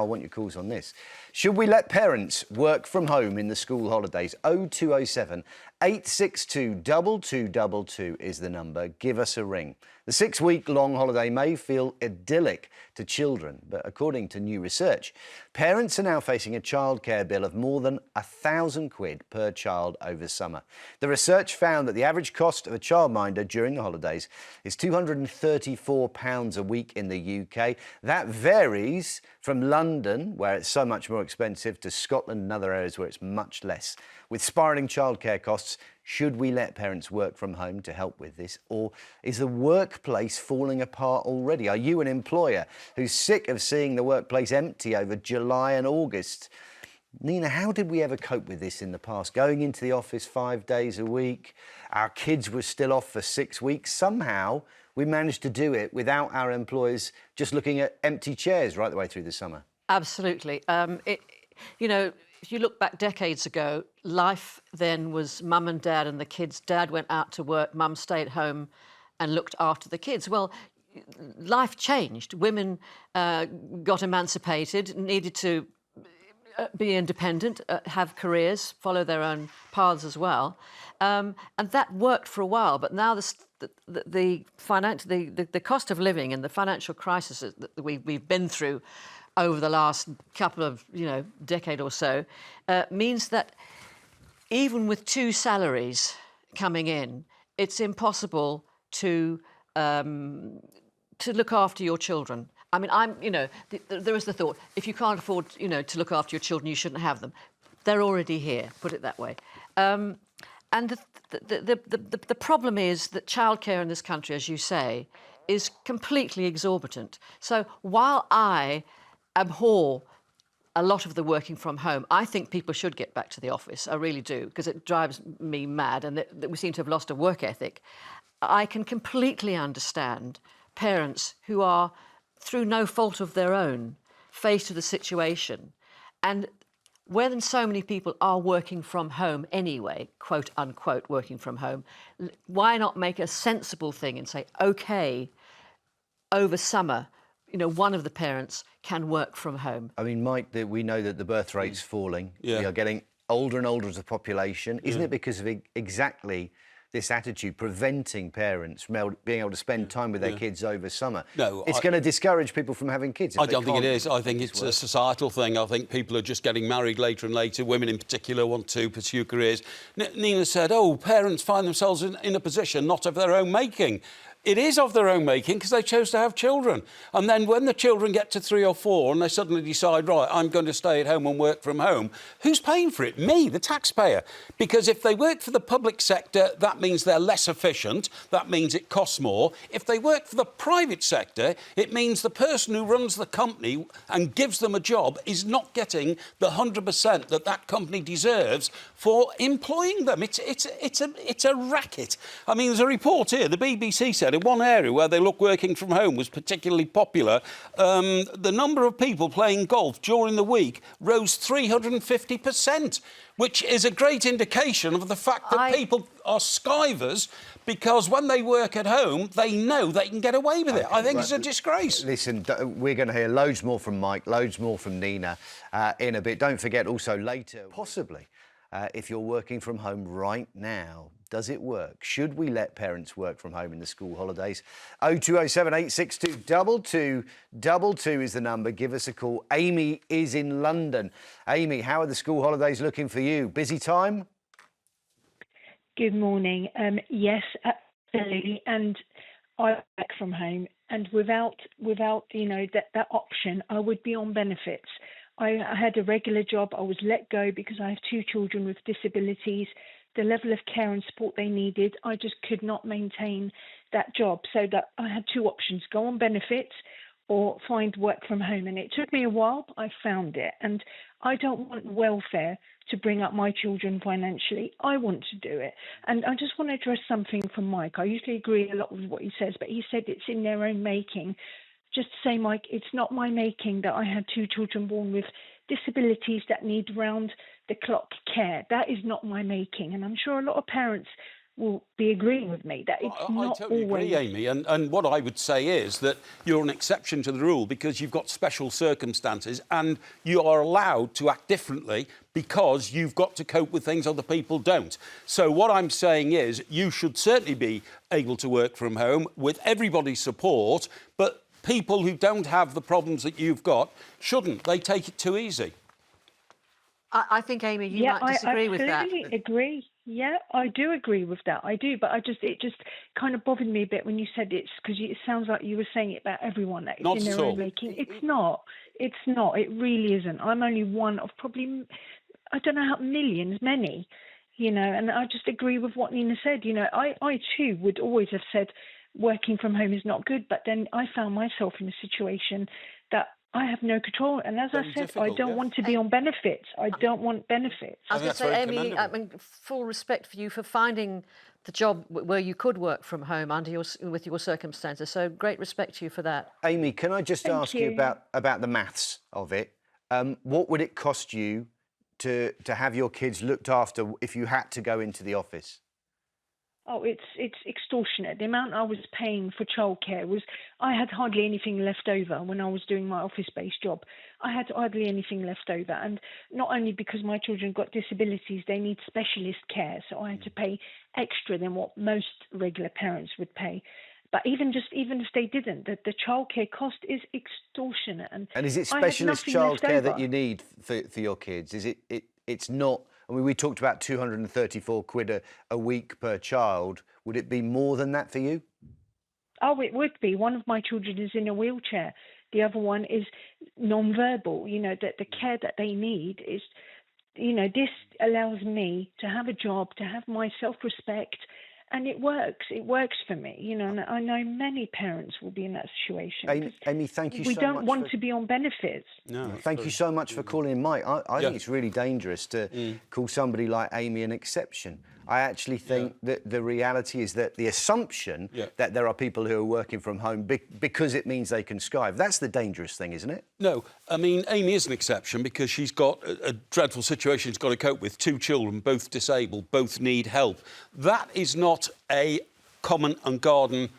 I want your calls on this. Should we let parents work from home in the school holidays? 0207 862 2222 is the number. Give us a ring. The 6-week-long holiday may feel idyllic to children, but according to new research, parents are now facing a childcare bill of more than £1,000 per child over summer. The research found that the average cost of a childminder during the holidays is £234 a week in the UK. That varies from London, where it's so much more expensive, to Scotland and other areas where it's much less. With spiralling childcare costs, should we let parents work from home to help with this? Or is the workplace falling apart already? Are you an employer who's sick of seeing the workplace empty over July and August? Nina, how did we ever cope with this in the past? Going into the office 5 days a week, our kids were still off for 6 weeks. Somehow we managed to do it without our employers just looking at empty chairs right the way through the summer. Absolutely. If you look back decades ago, life then was mum and dad and the kids. Dad went out to work, mum stayed home and looked after the kids. Well, life changed. Women got emancipated, needed to be independent, have careers, follow their own paths as well. And that worked for a while, but now the cost of living and the financial crisis that we've been through over the last couple of, decade or so, means that even with 2 salaries coming in, it's impossible to look after your children. I mean, there is the thought, if you can't afford, to look after your children, you shouldn't have them. They're already here, put it that way. And the problem is that childcare in this country, as you say, is completely exorbitant. So while I abhor a lot of the working from home, I think people should get back to the office. I really do, because it drives me mad and that we seem to have lost a work ethic. I can completely understand parents who are, through no fault of their own, faced with a situation. And when so many people are working from home anyway, quote unquote working from home, why not make a sensible thing and say, OK, over summer, one of the parents can work from home. I mean, Mike, we know that the birth rate's falling. Yeah. We are getting older and older as a population. Isn't it because of exactly this attitude preventing parents from being able to spend time with their kids over summer? No, it's going to discourage people from having kids. I don't think it is. I think it's a societal thing. I think people are just getting married later and later. Women in particular want to pursue careers. Nina said, parents find themselves in a position not of their own making. It is of their own making because they chose to have children. And then when the children get to 3 or 4 and they suddenly decide, right, I'm going to stay at home and work from home, who's paying for it? Me, the taxpayer. Because if they work for the public sector, that means they're less efficient. That means it costs more. If they work for the private sector, it means the person who runs the company and gives them a job is not getting the 100% that company deserves for employing them. It's a racket. I mean, there's a report here. The BBC said in one area where they look working from home was particularly popular, the number of people playing golf during the week rose 350%, which is a great indication of the fact that people are skivers because when they work at home, they know they can get away with it. I think it's a disgrace. Listen, we're going to hear loads more from Mike, loads more from Nina in a bit. Don't forget also later, possibly, if you're working from home right now, does it work? Should we let parents work from home in the school holidays? 0207 862 2222 is the number. Give us a call. Amy is in London. Amy, how are the school holidays looking for you? Busy time? Good morning. Yes, absolutely. And I work from home. And without that option, I would be on benefits. I had a regular job. I was let go because I have 2 children with disabilities. The level of care and support they needed, I just could not maintain that job. So that I had 2 options, go on benefits or find work from home. And it took me a while, but I found it. And I don't want welfare to bring up my children financially. I want to do it. And I just want to address something from Mike. I usually agree a lot with what he says, but he said it's in their own making. Just to say, Mike, it's not my making that I had 2 children born with disabilities that need round-the-clock care. That is not my making. And I'm sure a lot of parents will be agreeing with me that it's not I totally always. agree, Amy. And what I would say is that you're an exception to the rule because you've got special circumstances and you are allowed to act differently because you've got to cope with things other people don't. So what I'm saying is you should certainly be able to work from home with everybody's support, but people who don't have the problems that you've got shouldn't. They take it too easy. I think, Amy, you might disagree with that. I absolutely agree. Yeah, I do agree with that. I do, but it just kind of bothered me a bit when you said it's because it sounds like you were saying it about everyone that it's in their own making. It's not. It's not. It really isn't. I'm only one of probably, I don't know how many, and I just agree with what Nina said. I too would always have said working from home is not good, but then I found myself in a situation that I have no control. And as I said, I don't want to be on benefits. I don't want benefits. I was going to say, Amy, I mean, full respect for you for finding the job where you could work from home with your circumstances. So great respect to you for that. Amy, can I just ask you about the maths of it? What would it cost you to have your kids looked after if you had to go into the office? Oh, it's extortionate. The amount I was paying for childcare I had hardly anything left over when I was doing my office-based job. I had hardly anything left over. And not only because my children got disabilities, they need specialist care. So I had to pay extra than what most regular parents would pay. But even if they didn't, the childcare cost is extortionate. And is it specialist childcare that you need for your kids? It's not... I mean, we talked about 234 quid a week per child. Would it be more than that for you? Oh, it would be. One of my children is in a wheelchair. The other one is non-verbal. That the care that they need is, this allows me to have a job, to have my self-respect, and it works. It works for me, and I know many parents will be in that situation. Amy, thank you so much. We don't want to be on benefits. No, thank you so much for calling in, Mike. I think it's really dangerous to call somebody like Amy an exception. I actually think that the reality is that the assumption that there are people who are working from home because it means they can Skype, that's the dangerous thing, isn't it? No, I mean, Amy is an exception because she's got a dreadful situation she's got to cope with. 2 children, both disabled, both need help. That is not a common and garden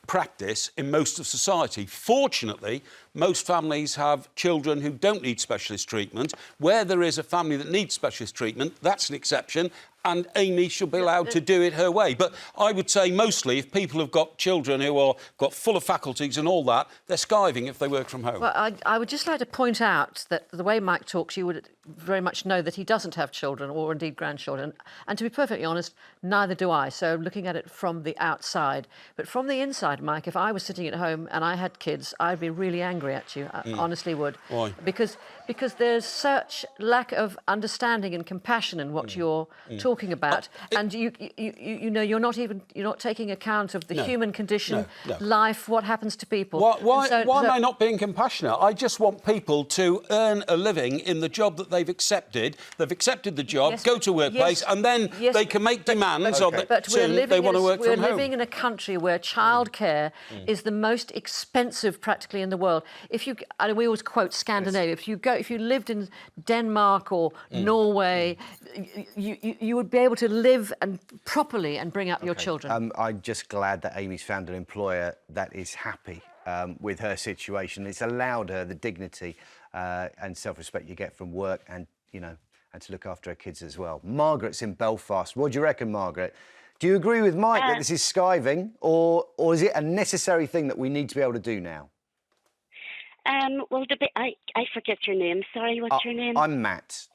practice in most of society. Fortunately, most families have children who don't need specialist treatment. Where there is a family that needs specialist treatment, that's an exception, and Amy should be allowed to do it her way. But I would say mostly if people have got children who are got full of faculties and all that, they're skiving if they work from home. Well, I would just like to point out that the way Mike talks, you would very much know that he doesn't have children or indeed grandchildren. And to be perfectly honest, neither do I. So looking at it from the outside. But from the inside, Mike, if I was sitting at home and I had kids, I'd be really angry at you. I honestly would. Why? Because there's such lack of understanding and compassion in what you're talking about, and you're not taking account of the human condition, life, what happens to people. Why am I not being compassionate? I just want people to earn a living in the job that they've accepted. They've accepted the job, go to workplace, and then they can make demands on it. But they want to work from home. We're living in a country where childcare is the most expensive practically in the world. And we always quote Scandinavia. If you lived in Denmark or Norway, you would be able to live properly and bring up your children. I'm just glad that Amy's found an employer that is happy with her situation. It's allowed her the dignity and self-respect you get from work and to look after her kids as well. Margaret's in Belfast. What do you reckon, Margaret? Do you agree with Mike that this is skiving, or is it a necessary thing that we need to be able to do now? Well, I forget your name. Sorry, what's your name? I'm Matt.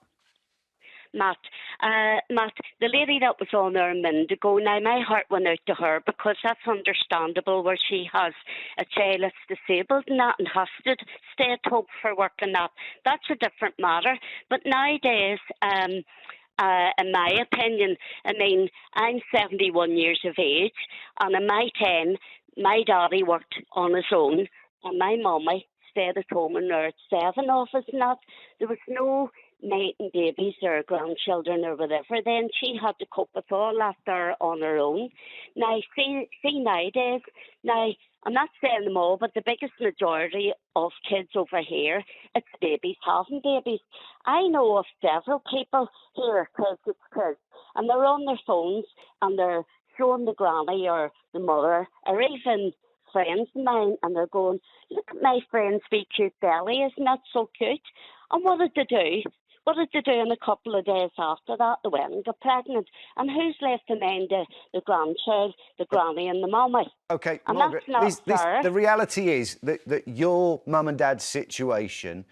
Matt, the lady that was on there a minute ago, now my heart went out to her because that's understandable where she has a child that's disabled and that and has to stay at home for work and that. That's a different matter. But nowadays, in my opinion, I mean, I'm 71 years of age, and in my time, my daddy worked on his own and my mummy stayed at home and there at 7 of us and that. There was no mating babies or grandchildren or whatever. Then she had to cope with all that there on her own. Now, see nowadays, now, I'm not saying them all, but the biggest majority of kids over here, it's babies having babies. I know of several people who are kids, and they're on their phones and they're showing the granny or the mother or even friends of mine, and they're going, look at my friend's wee cute belly, isn't that so cute? And what did they do? What did they do in a couple of days after that? They went and got pregnant. And who's left to mind the grandchild, the granny and the mummy? Okay, And Margaret, that's not fair. the reality is that your mum and dad's situation,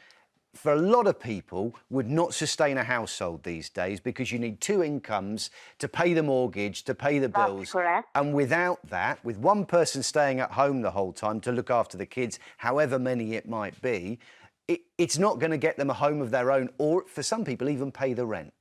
for a lot of people, would not sustain a household these days because you need 2 incomes to pay the mortgage, to pay the bills. That's correct. And without that, with one person staying at home the whole time to look after the kids, however many it might be, it's not going to get them a home of their own, or for some people, even pay the rent.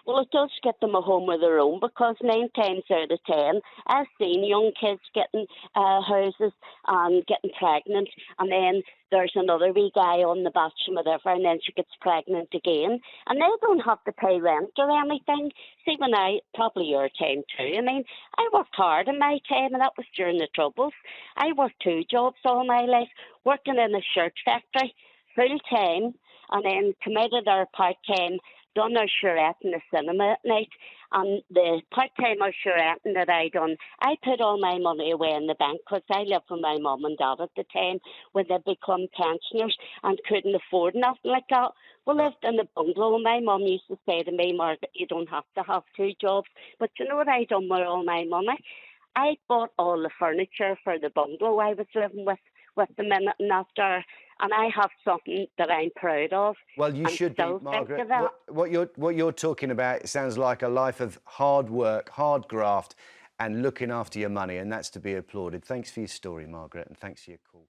Well, it does get them a home of their own, because 9 times out of 10, I've seen young kids getting houses and getting pregnant, and then there's another wee guy on the batch and whatever, and then she gets pregnant again, and they don't have to pay rent or anything. See, when probably your time too, I mean, I worked hard in my time, and that was during the Troubles. I worked 2 jobs all my life, working in a shirt factory, full time, and then committed our part-time, done our charrette in the cinema at night. And the part-time charretting that I done, I put all my money away in the bank, because I lived with my mum and dad at the time when they become pensioners and couldn't afford nothing like that. We lived in a bungalow, and my mum used to say to me, Margaret, you don't have to have 2 jobs. But you know what I done with all my money? I bought all the furniture for the bungalow I was living with the minute and after, and I have something that I'm proud of. Well, you should be, Margaret. What you're talking about, it sounds like a life of hard work, hard graft, and looking after your money, and that's to be applauded. Thanks for your story, Margaret, and thanks for your call.